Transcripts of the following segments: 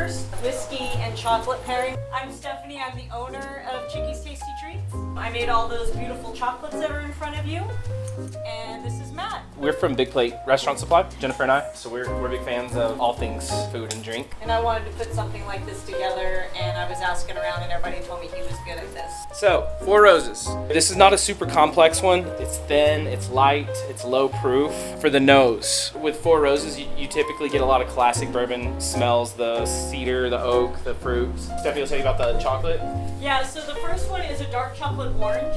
first whiskey and chocolate pairing. I'm Stephanie, I'm the owner of Chickies Tasty Treats. I made all those beautiful chocolates that are in front of you. And this is Matt. We're from Big Plate Restaurant Supply, Jennifer and I. So we're big fans of all things food and drink. And I wanted to put something like this together, and I was asking around and everybody told me he was good at this. So, Four Roses. This is not a super complex one. It's thin, it's light, it's low proof. For the nose, with Four Roses, you typically get a lot of classic bourbon smells, the cedar, the oak, the fruits. Stephanie will tell you about the chocolate. Yeah, so the first one is a dark chocolate orange.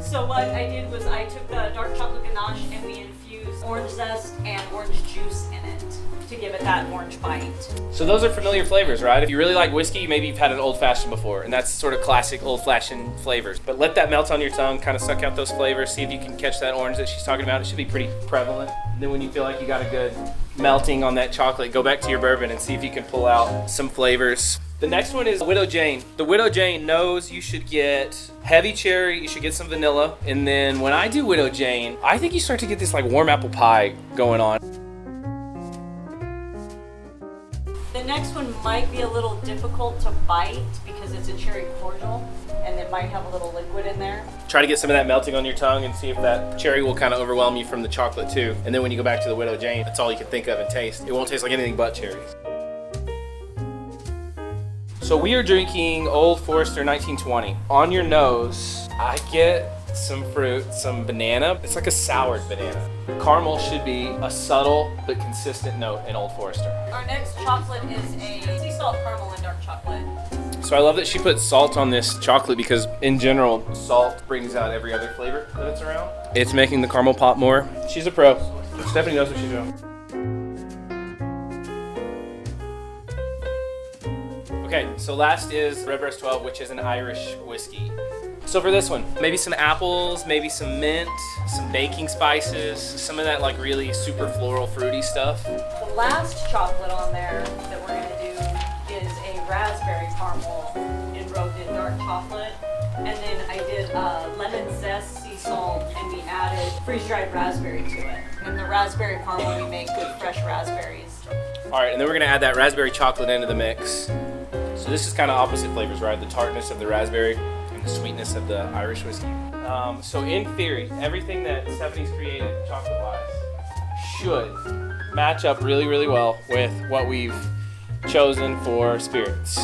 So what I did was I took the dark chocolate ganache and we infused orange zest and orange juice in it to give it that orange bite. So those are familiar flavors, right? If you really like whiskey, maybe you've had an old fashioned before, and that's sort of classic old fashioned flavors. But let that melt on your tongue, kind of suck out those flavors, see if you can catch that orange that she's talking about. It should be pretty prevalent. And then when you feel like you got a good melting on that chocolate, go back to your bourbon and see if you can pull out some flavors. The next one is Widow Jane. The Widow Jane knows you should get heavy cherry, you should get some vanilla, and then when I do Widow Jane, I think you start to get this like warm apple pie going on. The next one might be a little difficult to bite because it's a cherry cordial and it might have a little liquid in there. Try to get some of that melting on your tongue and see if that cherry will kind of overwhelm you from the chocolate too. And then when you go back to the Widow Jane, that's all you can think of and taste. It won't taste like anything but cherries. So we are drinking Old Forester 1920. On your nose, I get some fruit, some banana. It's like a soured banana. Caramel should be a subtle but consistent note in Old Forester. Our next chocolate is a sea salt caramel and dark chocolate. So I love that she put salt on this chocolate because in general, salt brings out every other flavor that it's around. It's making the caramel pop more. She's a pro. Stephanie knows what she's doing. Okay, so last is Redbreast 12, which is an Irish whiskey. So for this one, maybe some apples, maybe some mint, some baking spices, some of that like really super floral fruity stuff. The last chocolate on there that we're gonna do is a raspberry caramel enrobed in dark chocolate. And then I did lemon zest, sea salt, and we added freeze-dried raspberry to it. And the raspberry caramel, we make good fresh raspberries. All right, and then we're gonna add that raspberry chocolate into the mix. So this is kind of opposite flavors, right? The tartness of the raspberry and the sweetness of the Irish whiskey. So in theory, everything that Stephanie's created chocolate-wise should match up really, really well with what we've chosen for spirits.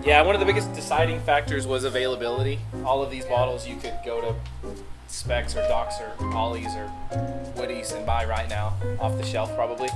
Yeah, one of the biggest deciding factors was availability. All of these bottles you could go to Specs or Doc's or Ollie's or Woody's and buy right now off the shelf probably.